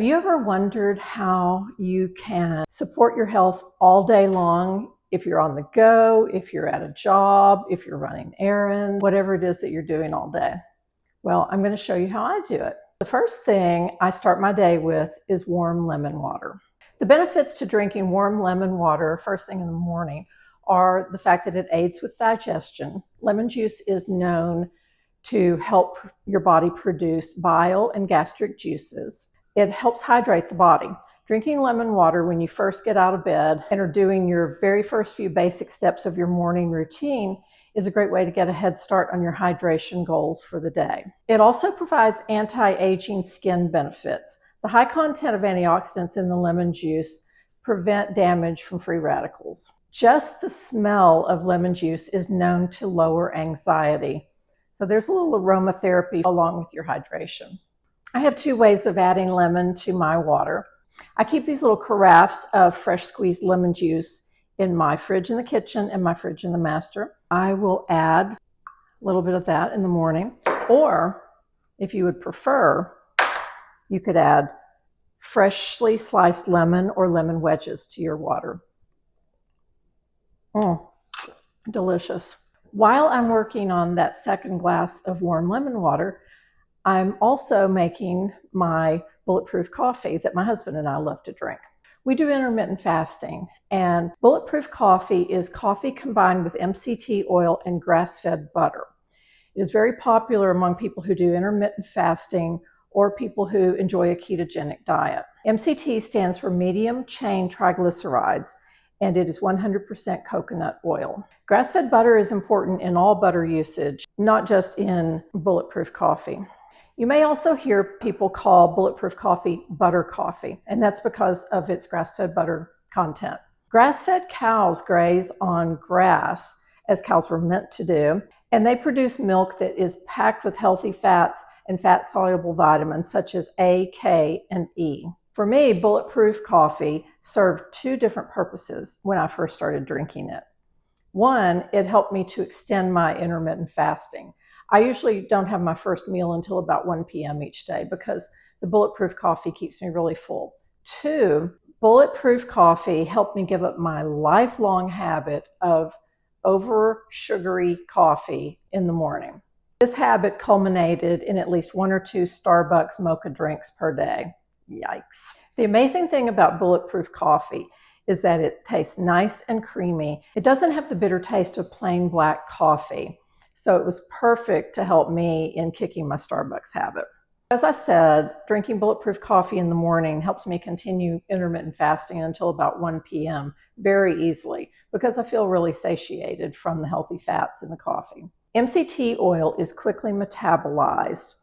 you ever wondered how you can support your health all day long if you're on the go, if you're at a job, if you're running errands, whatever it is that you're doing all day? Well, I'm going to show you how I do it. The first thing I start my day with is warm lemon water. The benefits to drinking warm lemon water first thing in the morning are the fact that it aids with digestion. Lemon juice is known to help your body produce bile and gastric juices. It helps hydrate the body. Drinking lemon water when you first get out of bed and are doing your very first few basic steps of your morning routine is a great way to get a head start on your hydration goals for the day. It also provides anti-aging skin benefits. The high content of antioxidants in the lemon juice prevent damage from free radicals. Just the smell of lemon juice is known to lower anxiety. So there's a little aromatherapy along with your hydration. I have two ways of adding lemon to my water. I keep these little carafes of fresh squeezed lemon juice in my fridge in the kitchen and my fridge in the master. I will add a little bit of that in the morning, or if you would prefer, you could add freshly sliced lemon or lemon wedges to your water. Delicious. While I'm working on that second glass of warm lemon water, I'm also making my bulletproof coffee that my husband and I love to drink. We do intermittent fasting, and bulletproof coffee is coffee combined with MCT oil and grass-fed butter. It is very popular among people who do intermittent fasting or people who enjoy a ketogenic diet. MCT stands for medium chain triglycerides, and it is 100% coconut oil. Grass-fed butter is important in all butter usage, not just in bulletproof coffee. You may also hear people call bulletproof coffee butter coffee, and that's because of its grass-fed butter content. Grass-fed cows graze on grass, as cows were meant to do, and they produce milk that is packed with healthy fats and fat-soluble vitamins such as A, K, and E. For me, bulletproof coffee served two different purposes when I first started drinking it. One, it helped me to extend my intermittent fasting. I usually don't have my first meal until about 1 p.m. each day because the bulletproof coffee keeps me really full. Two, bulletproof coffee helped me give up my lifelong habit of over sugary coffee in the morning. This habit culminated in at least 1 or 2 Starbucks mocha drinks per day. Yikes. The amazing thing about bulletproof coffee is that it tastes nice and creamy. It doesn't have the bitter taste of plain black coffee. So it was perfect to help me in kicking my Starbucks habit. As I said, drinking bulletproof coffee in the morning helps me continue intermittent fasting until about 1 p.m. very easily because I feel really satiated from the healthy fats in the coffee. MCT oil is quickly metabolized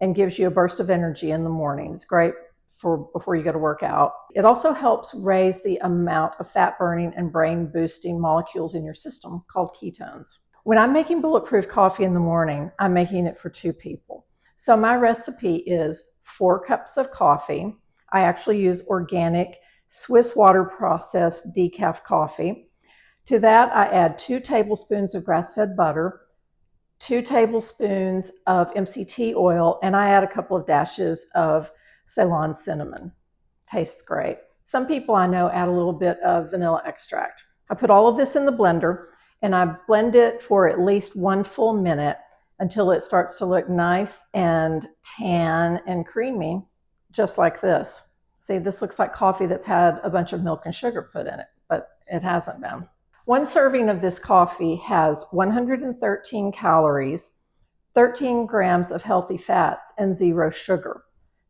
and gives you a burst of energy in the morning. It's great for before you go to work out. It also helps raise the amount of fat-burning and brain-boosting molecules in your system called ketones. When I'm making bulletproof coffee in the morning, I'm making it for 2 people. So my recipe is 4 cups of coffee. I actually use organic Swiss water processed decaf coffee. To that, I add 2 tablespoons of grass-fed butter, 2 tablespoons of MCT oil, and I add a couple of dashes of Ceylon cinnamon. Tastes great. Some people I know add a little bit of vanilla extract. I put all of this in the blender and I blend it for at least 1 full minute until it starts to look nice and tan and creamy, just like this. See, this looks like coffee that's had a bunch of milk and sugar put in it, but it hasn't been. 1 serving of this coffee has 113 calories, 13 grams of healthy fats, and 0 sugar.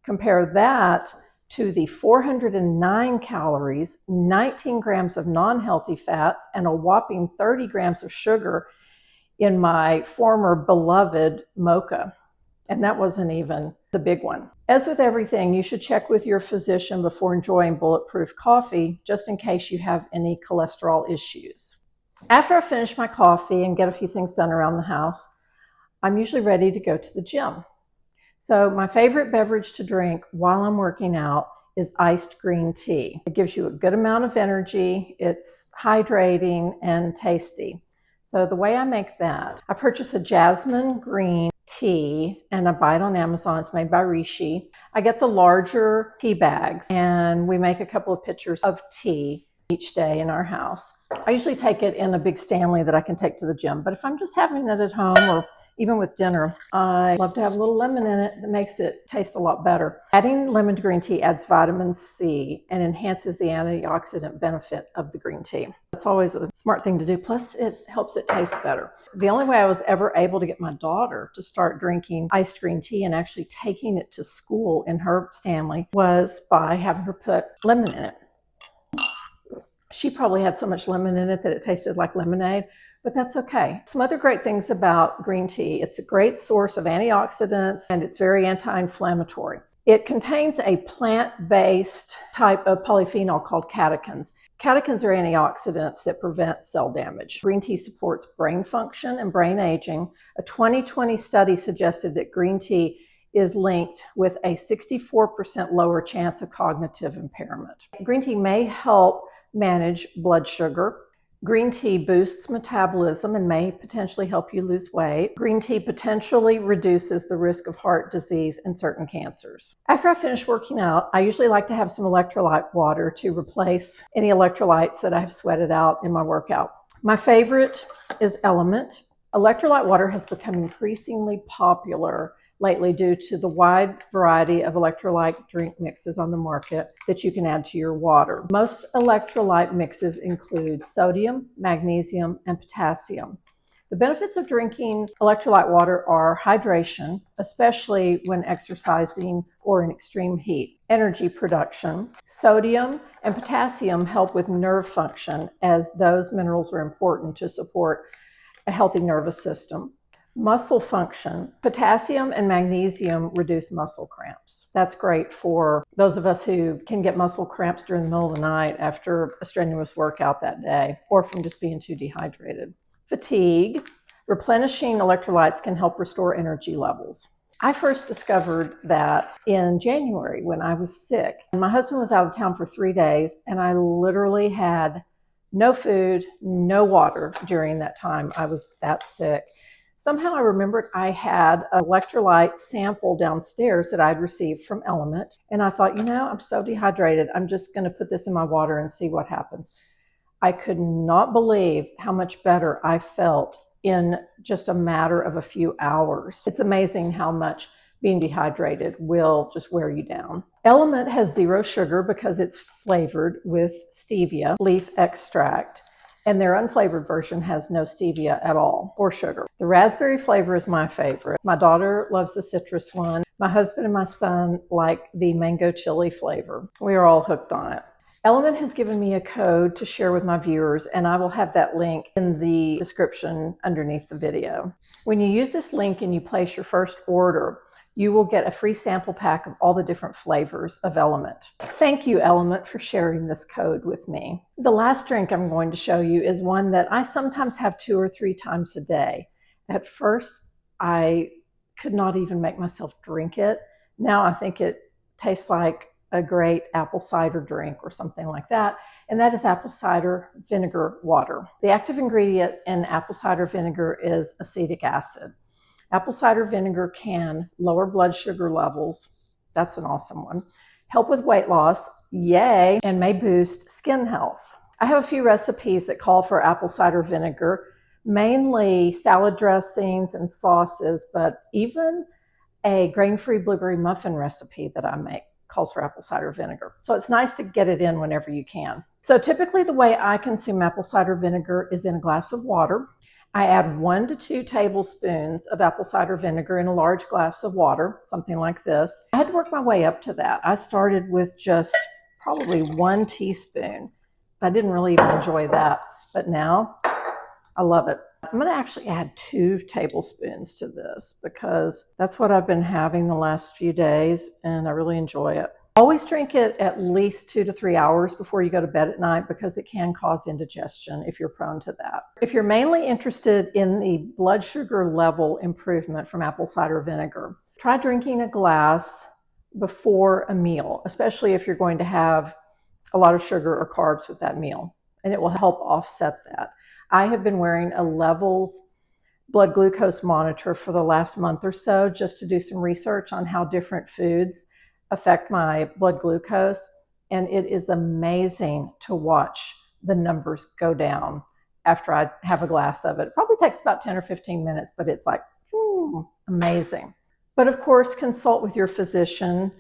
Compare that to the 409 calories, 19 grams of non-healthy fats, and a whopping 30 grams of sugar in my former beloved mocha. And that wasn't even the big one. As with everything, you should check with your physician before enjoying bulletproof coffee, just in case you have any cholesterol issues. After I finish my coffee and get a few things done around the house, I'm usually ready to go to the gym. So my favorite beverage to drink while I'm working out is iced green tea. It gives you a good amount of energy, it's hydrating and tasty. So the way I make that, I purchase a jasmine green tea, and I buy it on Amazon. It's made by Rishi. I get the larger tea bags, and we make a couple of pitchers of tea each day in our house. I usually take it in a big Stanley that I can take to the gym, but if I'm just having it at home or even with dinner, I love to have a little lemon in it. That makes it taste a lot better. Adding lemon to green tea adds vitamin C and enhances the antioxidant benefit of the green tea. That's always a smart thing to do. Plus, it helps it taste better. The only way I was ever able to get my daughter to start drinking iced green tea and actually taking it to school in her Stanley was by having her put lemon in it. She probably had so much lemon in it that it tasted like lemonade, but that's okay. Some other great things about green tea: it's a great source of antioxidants and it's very anti-inflammatory. It contains a plant-based type of polyphenol called catechins. Catechins are antioxidants that prevent cell damage. Green tea supports brain function and brain aging. A 2020 study suggested that green tea is linked with a 64% lower chance of cognitive impairment. Green tea may help manage blood sugar. Green tea boosts metabolism and may potentially help you lose weight. Green tea potentially reduces the risk of heart disease and certain cancers. After I finish working out, I usually like to have some electrolyte water to replace any electrolytes that I have sweated out in my workout. My favorite is Element. Electrolyte water has become increasingly popular lately due to the wide variety of electrolyte drink mixes on the market that you can add to your water. Most electrolyte mixes include sodium, magnesium, and potassium. The benefits of drinking electrolyte water are hydration, especially when exercising or in extreme heat, energy production. Sodium and potassium help with nerve function, as those minerals are important to support a healthy nervous system. Muscle function. Potassium and magnesium reduce muscle cramps. That's great for those of us who can get muscle cramps during the middle of the night after a strenuous workout that day, or from just being too dehydrated. Fatigue. Replenishing electrolytes can help restore energy levels. I first discovered that in January when I was sick. My husband was out of town for 3 days, and I literally had no food, no water during that time. I was that sick. Somehow I remembered I had an electrolyte sample downstairs that I'd received from Element. And I thought, I'm so dehydrated. I'm just going to put this in my water and see what happens. I could not believe how much better I felt in just a matter of a few hours. It's amazing how much being dehydrated will just wear you down. Element has 0 sugar because it's flavored with stevia leaf extract. And their unflavored version has no stevia at all, or sugar. The raspberry flavor is my favorite. My daughter loves the citrus one. My husband and my son like the mango chili flavor. We are all hooked on it. Element has given me a code to share with my viewers, and I will have that link in the description underneath the video. When you use this link and you place your first order, you will get a free sample pack of all the different flavors of Element. Thank you, Element, for sharing this code with me. The last drink I'm going to show you is one that I sometimes have 2 or 3 times a day. At first, I could not even make myself drink it. Now I think it tastes like a great apple cider drink or something like that, and that is apple cider vinegar water. The active ingredient in apple cider vinegar is acetic acid. Apple cider vinegar can lower blood sugar levels. That's an awesome one. Help with weight loss, yay, and may boost skin health. I have a few recipes that call for apple cider vinegar, mainly salad dressings and sauces, but even a grain-free blueberry muffin recipe that I make calls for apple cider vinegar. So it's nice to get it in whenever you can. So typically the way I consume apple cider vinegar is in a glass of water. I add 1 to 2 tablespoons of apple cider vinegar in a large glass of water, something like this. I had to work my way up to that. I started with just probably 1 teaspoon. I didn't really even enjoy that, but now I love it. I'm going to actually add 2 tablespoons to this because that's what I've been having the last few days, and I really enjoy it. Always drink it at least 2 to 3 hours before you go to bed at night because it can cause indigestion if you're prone to that. If you're mainly interested in the blood sugar level improvement from apple cider vinegar, try drinking a glass before a meal, especially if you're going to have a lot of sugar or carbs with that meal, and it will help offset that. I have been wearing a levels blood glucose monitor for the last month or so just to do some research on how different foods affect my blood glucose. And it is amazing to watch the numbers go down after I have a glass of it. It probably takes about 10 or 15 minutes, but it's like, amazing. But of course, consult with your physician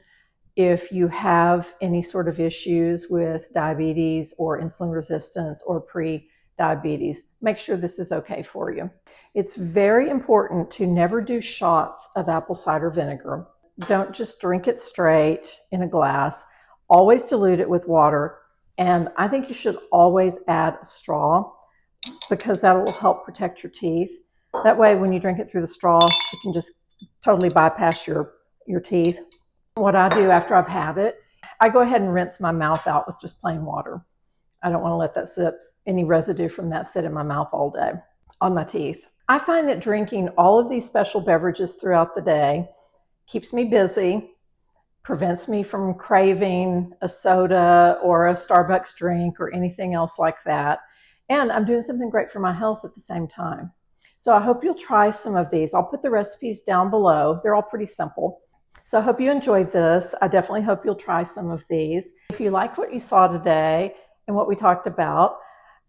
if you have any sort of issues with diabetes or insulin resistance or pre-diabetes. Make sure this is okay for you. It's very important to never do shots of apple cider vinegar. Don't just drink it straight in a glass. Always dilute it with water. And I think you should always add a straw because that will help protect your teeth. That way, when you drink it through the straw, you can just totally bypass your teeth. What I do after I've had it, I go ahead and rinse my mouth out with just plain water. I don't want to let that sit, any residue from that sit in my mouth all day, on my teeth. I find that drinking all of these special beverages throughout the day keeps me busy, prevents me from craving a soda or a Starbucks drink or anything else like that. And I'm doing something great for my health at the same time. So I hope you'll try some of these. I'll put the recipes down below. They're all pretty simple. So I hope you enjoyed this. I definitely hope you'll try some of these. If you liked what you saw today and what we talked about,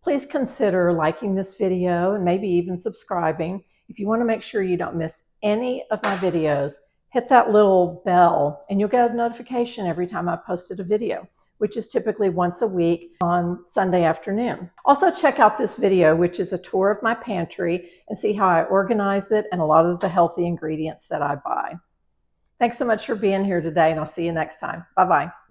please consider liking this video and maybe even subscribing. If you want to make sure you don't miss any of my videos, hit that little bell and you'll get a notification every time I posted a video, which is typically once a week on Sunday afternoon. Also check out this video, which is a tour of my pantry, and see how I organize it and a lot of the healthy ingredients that I buy. Thanks so much for being here today, and I'll see you next time. Bye-bye.